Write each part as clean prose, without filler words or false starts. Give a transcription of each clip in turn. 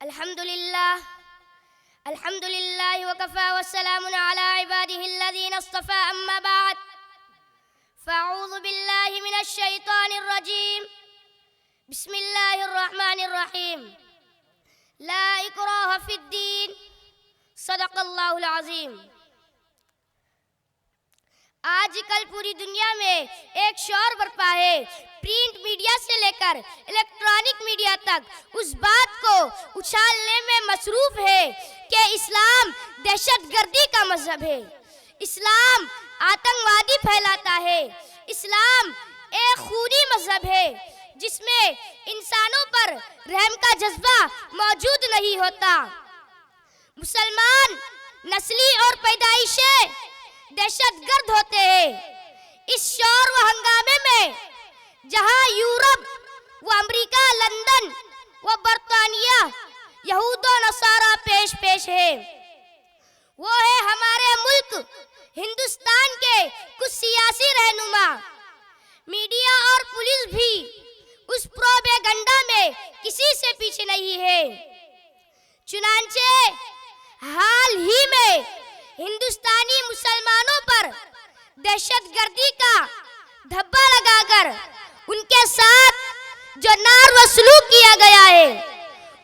الحمد لله وكفى والسلام على عباده الذين اصطفى أما بعد فأعوذ بالله من الشيطان الرجيم بسم الله الرحمن الرحيم لا إكراه في الدين صدق اللہ العظیم۔ آج کل پوری دنیا میں ایک شور برپا ہے، پرنٹ میڈیا سے لے کر الیکٹرانک میڈیا تک اس بات کو اچھالنے میں مصروف ہے کہ اسلام دہشت گردی کا مذہب ہے، اسلام آتنکوادی پھیلاتا ہے، اسلام ایک خونی مذہب ہے جس میں انسانوں پر رحم کا جذبہ موجود نہیں ہوتا۔ مسلمان نسلی اور پیدائشی دہشت گرد ہوتے ہیں۔ اس شور و ہنگامے میں جہاں یورپ و امریکہ، لندن و برطانیہ، یہود و نصارہ پیش ہے، وہ ہے ہمارے ملک ہندوستان کے کچھ سیاسی رہنما۔ میڈیا اور پولیس بھی اس پروپیگنڈا میں کسی سے پیچھے نہیں ہے۔ چنانچہ حال ہی میں ہندوستانی مسلمانوں پر دہشت گردی کا دھبا لگا کر ان کے ساتھ جو نار و سلوک کیا گیا ہے،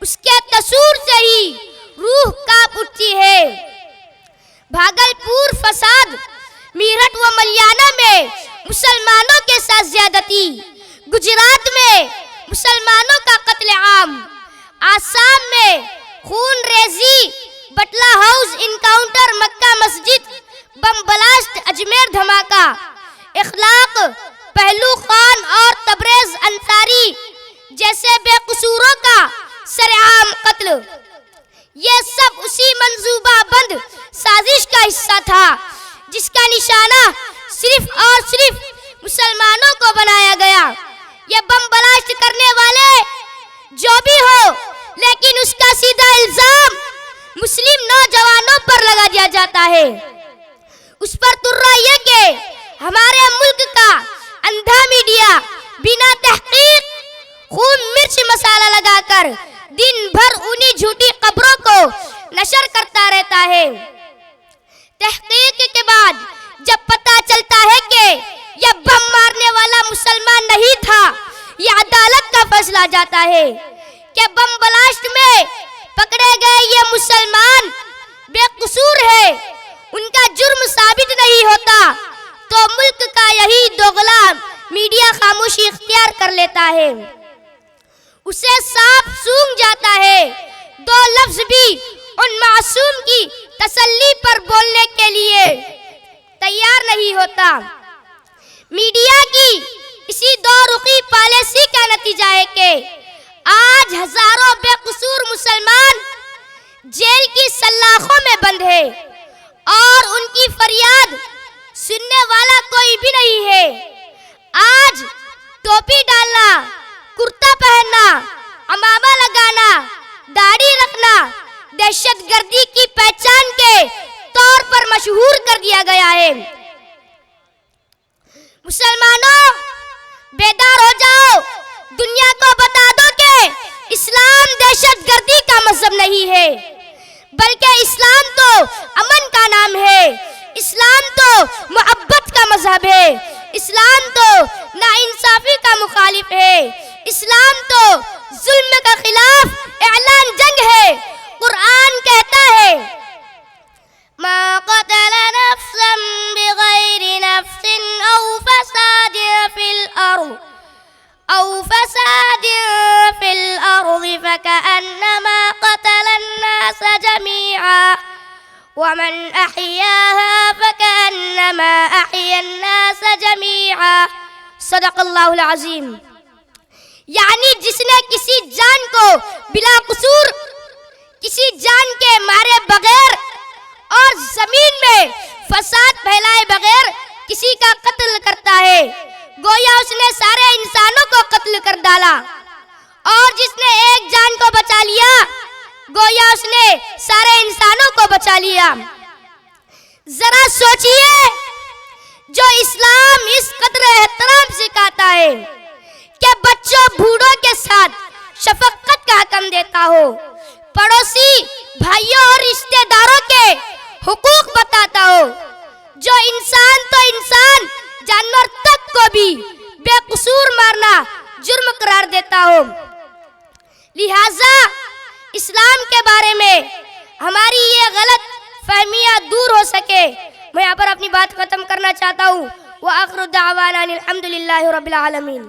اس کے تصور سے ہی روح کانپ اٹھتی ہے۔ بھاگلپور فساد، میرٹھ و ملیانہ میں مسلمانوں کے ساتھ زیادتی، گجرات میں مسلمانوں کا قتل عام، آسام میں خون ریزی، بٹلہ ہاؤس انکاؤنٹر، مکہ مسجد بم بلاسٹ، اجمیر دھماکہ، اخلاق پہلو خان اور تبریز انصاری جیسے بے قصوروں کا سرعام قتل، یہ سب اسی منصوبہ بند سازش کا حصہ تھا جس کا نشانہ صرف اور صرف مسلمانوں کو بنایا گیا۔ یہ بم بلاسٹ کرنے والے جو بھی ہو، لیکن اس کا سیدھا الزام مسلم نوجوانوں پر لگا دیا جاتا ہے۔ اس پر ترا یہ کہ ہمارے ملک کا اندھا میڈیا بنا تحقیق خون مرچ مسالہ لگا کر دن بھر انہی جھوٹی خبروں کو نشر کرتا رہتا ہے۔ تحقیق کے بعد جب پتہ چلتا ہے کہ یہ بم مارنے والا مسلمان نہیں تھا، یہ عدالت کا فیصلہ جاتا ہے کہ بم بلاسٹ میں پکڑے گئے یہ مسلمان بے قصور ہے، ان کا جرم ثابت نہیں ہوتا، تو ملک کا یہی دوغلا میڈیا خاموشی اختیار کر لیتا ہے، اسے صاف سونگ جاتا ہے، دو لفظ بھی ان معصوم کی تسلی پر بولنے کے لیے تیار نہیں ہوتا۔ میڈیا کی اسی دو رخی پالیسی کا نتیجہ ہے کہ آج ہزاروں بے قصور مسلمان جیل کی سلاخوں میں بند ہے اور ان کی فریاد سننے والا کوئی بھی نہیں ہے۔ آج ٹوپی ڈالنا، کرتا پہننا، عمامہ لگانا، داڑھی رکھنا دہشت گردی کی پہچان کے طور پر مشہور کر دیا گیا ہے۔ مسلمانوں بیدار ہو جاؤ، دنیا کو بتا دو کہ اسلام دہشت گردی کا مذہب نہیں ہے، بلکہ اسلام تو امن کا نام ہے، اسلام تو محبت کا مذہب ہے، اسلام تو ناانصافی کا مخالف ہے، اسلام تو ظلم کے خلاف اعلان جنگ ہے۔ قرآن کہتا ہے ما قتل نفسا بغیر نفس او فساد في الأرض فكأنما قتل الناس جميعا ومن أحياها فكأنما أحيا الناس جميعا صدق اللہ العظیم۔ یعنی جس نے کسی جان کو بلا قصور، کسی جان کے مارے بغیر اور زمین میں فساد پھیلائے بغیر کسی کا قتل کرتا ہے، گویا اس نے سارے انسانوں کو قتل کر ڈالا، اور جس نے ایک جان کو بچا لیا، گویا اس نے سارے انسانوں کو بچا لیا۔ ذرا سوچئے، جو اسلام اس قدر احترام سکھاتا ہے کہ بچوں بوڑھوں کے ساتھ شفقت کا حکم دیتا ہو، چاہتا ہوں. لہٰذا اسلام کے بارے میں ہماری یہ غلط فہمیاں دور ہو سکے میں یہاں پر اپنی بات ختم کرنا چاہتا ہوں. وآخر دعوانا الحمد للہ رب العالمین.